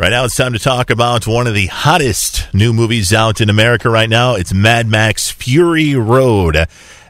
Right now, it's time to talk about one of the hottest new movies out in America right now. It's Mad Max Fury Road.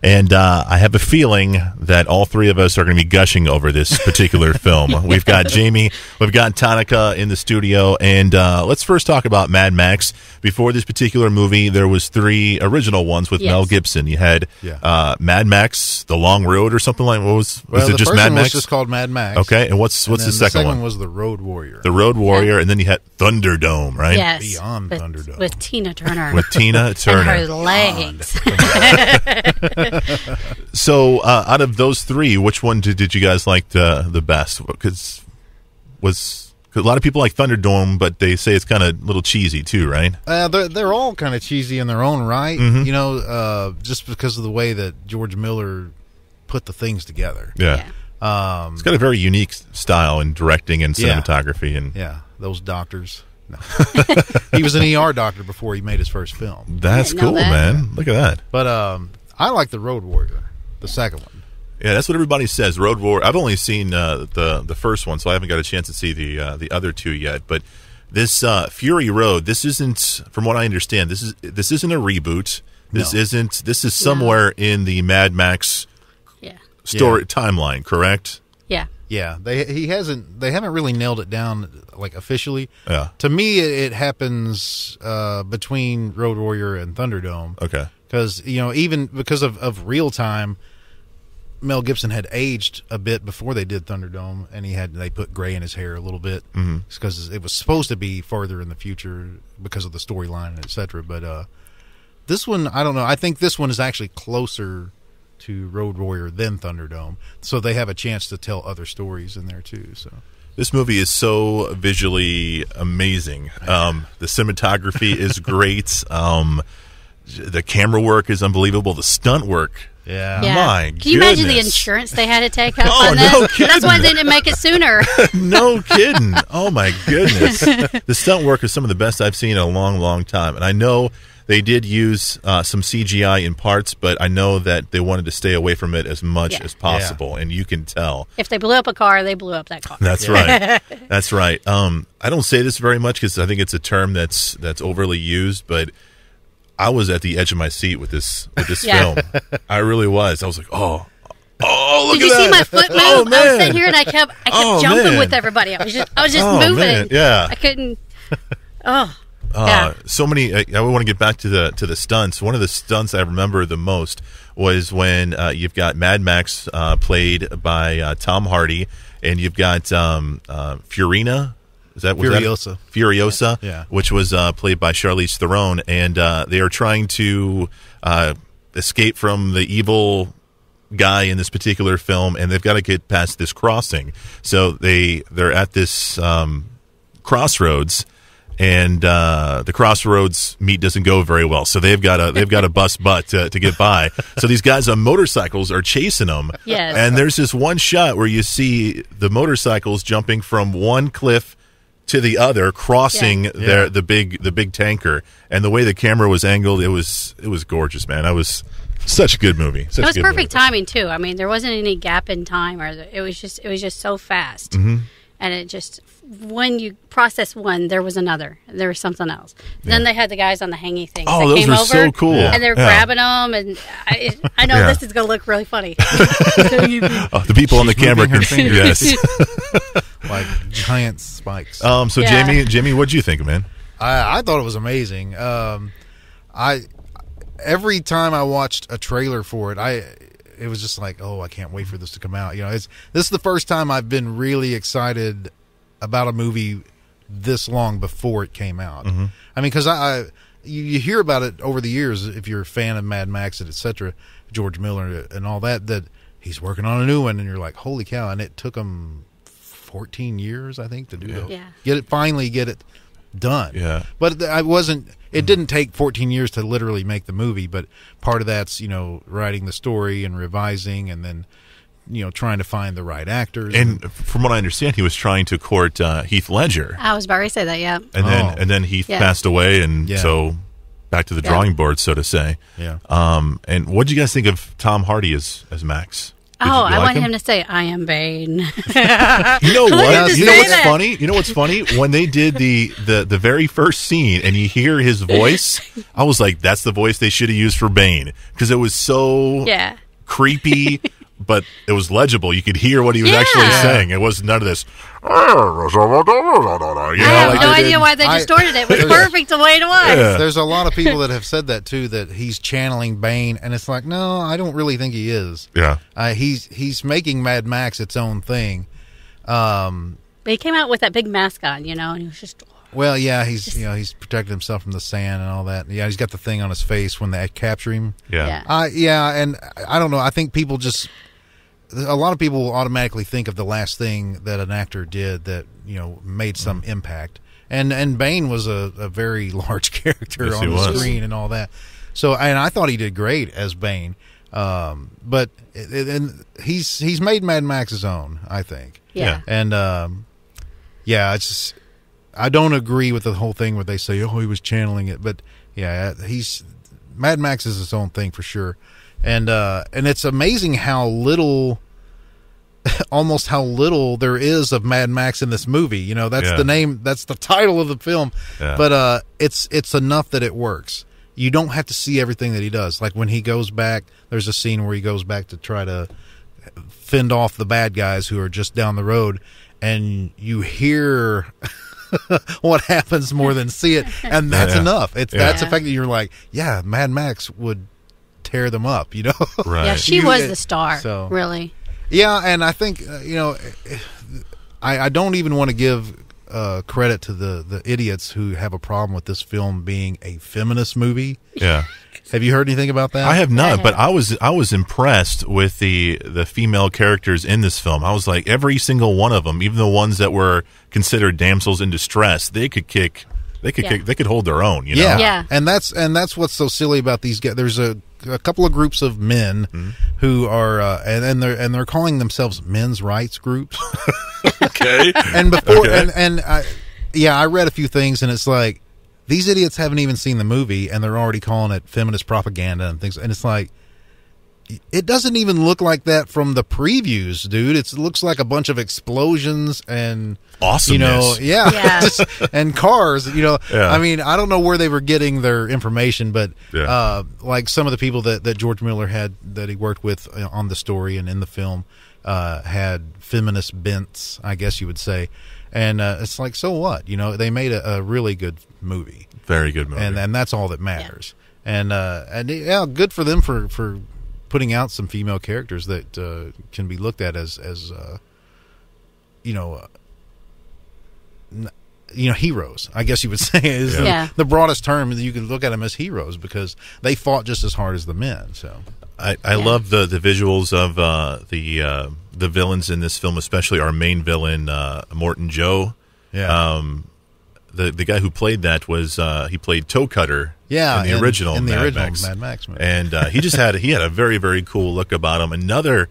And I have a feeling that all three of us are going to be gushing over this particular film. We've got Jamie, we've got Tanika in the studio, and let's first talk about Mad Max. Before this particular movie, there was three original ones with Mel Gibson. You had Mad Max, The Long Road, or something like. What was it? Just Mad Max? Was just called Mad Max. Okay, and what's the second one? The second one was The Road Warrior. The Road Warrior, and then you had Thunderdome, right? Yes, Beyond Thunderdome with Tina Turner. With Tina Turner, and her legs. So, out of those three, which one did you guys like the best? Because a lot of people like Thunderdome, but they say it's kind of a little cheesy too, right? They're all kind of cheesy in their own right, Mm-hmm. you know, just because of the way that George Miller put the things together. Yeah. It's got a very unique style in directing and cinematography. And those doctors. No. He was an ER doctor before he made his first film. That's cool, man. Look at that. But I like The Road Warrior, the second one. Yeah, that's what everybody says. Road Warrior. I've only seen the first one, so I haven't got a chance to see the other two yet. But this Fury Road, this isn't, from what I understand, this isn't a reboot. This isn't. This is somewhere in the Mad Max story timeline, correct? Yeah. Yeah, they haven't really nailed it down like officially. Yeah. To me, it happens between Road Warrior and Thunderdome. Okay. Because even because of real time, Mel Gibson had aged a bit before they did Thunderdome, and they put gray in his hair a little bit because it was supposed to be farther in the future because of the storyline, etc. But this one, I don't know. I think this one is actually closer to Road Warrior than Thunderdome, so they have a chance to tell other stories in there too. So this movie is so visually amazing. The cinematography is great. The camera work is unbelievable. The stunt work. Yeah. My Can you imagine the insurance they had to take out on no this? That's why they didn't make it sooner. No kidding. Oh, my goodness. The stunt work is some of the best I've seen in a long, long time. And I know they did use some CGI in parts, but I know that they wanted to stay away from it as much as possible, and you can tell. If they blew up a car, they blew up that car. That's right. That's right. I don't say this very much because I think it's a term that's overly used, but I was at the edge of my seat with this film. I really was. I was like, oh, look at that. Did you see my foot move? Oh, man. I was sitting here and I kept jumping with everybody. I was just moving. Man. Yeah. I couldn't. So many. I want to get back to the stunts. One of the stunts I remember the most was when you've got Mad Max played by Tom Hardy, and you've got Furina. Furiosa, which was played by Charlize Theron, and they are trying to escape from the evil guy in this particular film, and they've got to get past this crossing. So they're at this crossroads, and the crossroads meet doesn't go very well. So they've got a bust butt to get by. So these guys on motorcycles are chasing them. Yes. And there's this one shot where you see the motorcycles jumping from one cliff to the other, crossing the big tanker, and the way the camera was angled, it was gorgeous, man. It was such a good movie. It was perfect timing too. I mean, there wasn't any gap in time, or it was just so fast, and it just, when you process one, there was another, there was something else. Then they had the guys on the hanging things. Oh, that those came were over, so cool, and they were grabbing them, and I know this is going to look really funny. The people on the camera can yes. Like giant spikes. So Jamie, what'd you think, man? I thought it was amazing. Every time I watched a trailer for it, it was just like, oh, I can't wait for this to come out. This is the first time I've been really excited about a movie this long before it came out. I mean, because you hear about it over the years if you're a fan of Mad Max and etc. George Miller and all that he's working on a new one, and you're like, holy cow! And it took him 14 years, I think, to do it. Finally get it done. Yeah. But it didn't take 14 years to literally make the movie, but part of that's, writing the story and revising, and then, trying to find the right actors. And from what I understand, he was trying to court Heath Ledger. I was about to say that, yeah. And then Heath passed away, and so back to the drawing board, so to say. Yeah. And what did you guys think of Tom Hardy as Max? Oh, you I like want him to say, "I am Bane." You know what? him to You know say what's that. funny? You know what's funny? When they did the very first scene and you hear his voice, I was like, that's the voice they should have used for Bane because it was so Yeah. creepy, but it was legible. You could hear what he was Yeah. actually saying. It was none of this. You know, I have like no they did. idea why they distorted it. It was perfect the way it was. Yeah. There's a lot of people that have said that too, that he's channeling Bane, and it's like, no, I don't really think he is. Yeah. He's making Mad Max its own thing. But he came out with that big mask on, and he was just. Well, yeah, he's protected himself from the sand and all that. Yeah, he's got the thing on his face when they capture him. Yeah. Yeah, and I don't know. I think a lot of people will automatically think of the last thing that an actor did that made some impact. And Bane was a very large character Yes, on he the was. screen and all that. So, and I thought he did great as Bane. But and he's made Mad Max his own, I think. Yeah. And yeah, it's just, I don't agree with the whole thing where they say, "Oh, he was channeling it," but yeah, Mad Max is his own thing for sure. And it's amazing how little, almost how little there is of Mad Max in this movie. That's the name, that's the title of the film. Yeah. But it's enough that it works. You don't have to see everything that he does. Like when he goes back, there's a scene where he goes back to try to fend off the bad guys who are just down the road, and you hear what happens more than see it, and that's enough. That's the fact that you're like, yeah, Mad Max would tear them up, Right. Yeah, she was the star, so- really. Yeah, and I think I don't even want to give credit to the idiots who have a problem with this film being a feminist movie. Yeah. Have you heard anything about that? I have not, but I was impressed with the female characters in this film. I was like, every single one of them, even the ones that were considered damsels in distress, they could hold their own. Yeah. Yeah. And that's what's so silly about these guys. There's a couple of groups of men who are and they're calling themselves men's rights groups. Okay. And before Okay. I read a few things, and it's like, these idiots haven't even seen the movie and they're already calling it feminist propaganda and things. And it's like, it doesn't even look like that from the previews, dude. It looks like a bunch of explosions and Awesomeness. Yeah. and cars. Yeah. I mean, I don't know where they were getting their information, but Yeah. like some of the people that George Miller had that he worked with on the story and in the film had feminist bents, I guess you would say. And it's like, so what? They made a really good movie. Very good movie. And that's all that matters. Yeah. And yeah, good for them for putting out some female characters that can be looked at as heroes, I guess you would say, is the broadest term. You can look at them as heroes because they fought just as hard as the men. So I love the visuals of the villains in this film, especially our main villain, Morton Joe. yeah, The guy who played that was he played Toe Cutter in the original Mad Max movie. and he had a very, very cool look about him. Another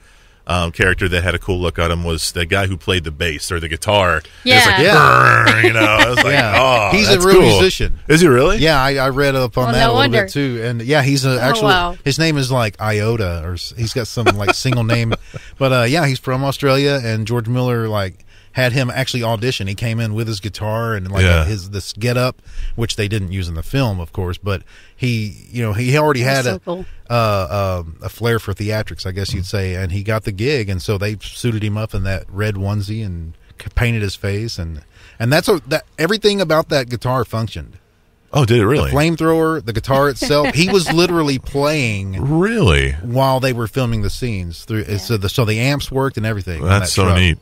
character that had a cool look on him was the guy who played the bass or the guitar. Yeah. It's like, Yeah. "Grrr," I was like, oh, He's a that's real cool. musician. Is he really? Yeah, I read up on Well, that no a little wonder. bit too, and yeah, he's actually wow. his name is like Iota, or he's got some like single name, but yeah, he's from Australia, and George Miller had him actually audition. He came in with his guitar and this get up, which they didn't use in the film, of course, but he already had so cool. a flair for theatrics, I guess you'd say, and he got the gig, and so they suited him up in that red onesie and painted his face, and that everything about that guitar functioned. Oh, did it really? Flamethrower, the guitar itself, he was literally playing Really? while they were filming the scenes through. So the amps worked and everything. on That's that so truck. neat.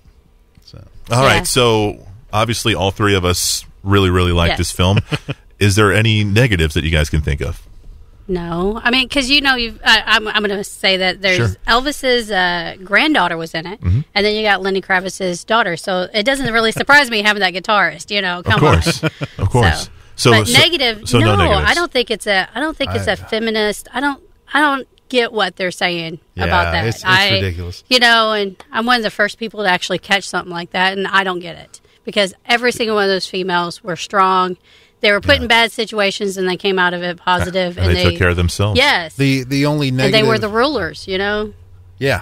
So. All Yeah. right, so obviously all three of us really, really like Yes. this film. Is there any negatives that you guys can think of? No, I mean, because I'm going to say that there's Sure. Elvis's granddaughter was in it, and then you got Lenny Kravitz's daughter. So it doesn't really surprise me having that guitarist. Come Of course, on. of course. But negative? So no, negatives. I don't think it's a feminist. I don't get what they're saying about that. It's ridiculous. And I'm one of the first people to actually catch something like that, and I don't get it because every single one of those females were strong. They were put in bad situations, and they came out of it positive. And they took care of themselves. Yes. The only negative, and they were the rulers, Yeah.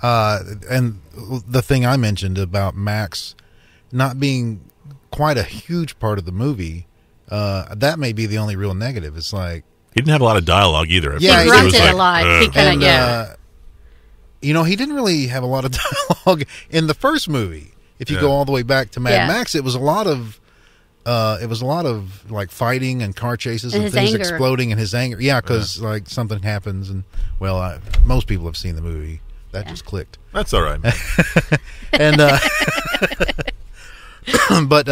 And the thing I mentioned about Max not being quite a huge part of the movie, that may be the only real negative. It's like he didn't have a lot of dialogue either. Yeah, he grunted a lot. He kind of, he didn't really have a lot of dialogue in the first movie. If you go all the way back to Mad Max, it was a lot of like fighting and car chases and things anger. Exploding and his anger. Yeah, because like something happens and most people have seen the movie. That just clicked. That's all right, man. And but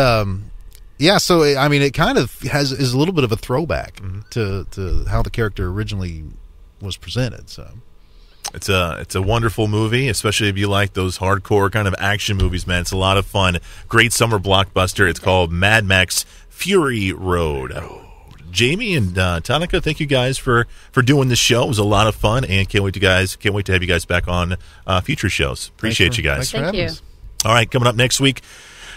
so I mean, it kind of is a little bit of a throwback to how the character originally was presented. So it's a wonderful movie, especially if you like those hardcore kind of action movies, man. It's a lot of fun. Great summer blockbuster. It's called Mad Max Fury Road. Jamie and Tanika, thank you guys for doing this show. It was a lot of fun, and can't wait to have you guys back on future shows. Appreciate you guys. Thank you. All right, coming up next week,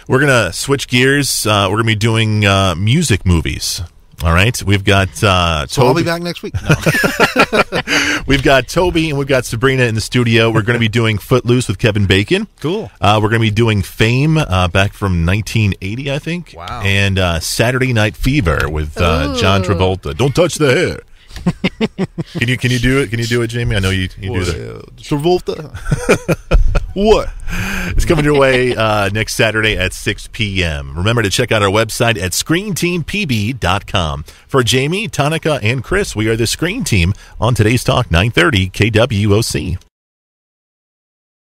we're gonna switch gears. We're gonna be doing music movies. All right, we've got Toby. So I'll be back next week. No. We've got Toby and we've got Sabrina in the studio. We're going to be doing Footloose with Kevin Bacon. Cool. We're going to be doing Fame back from 1980, I think. Wow. And Saturday Night Fever with John Travolta. Don't touch the hair. Can you do it? Can you do it, Jamie? I know you do that. Travolta. What? It's coming your way next Saturday at 6 p.m. Remember to check out our website at ScreenTeamPB.com. For Jamie, Tanika, and Chris, we are the Screen Team on today's Talk 930 KWOC.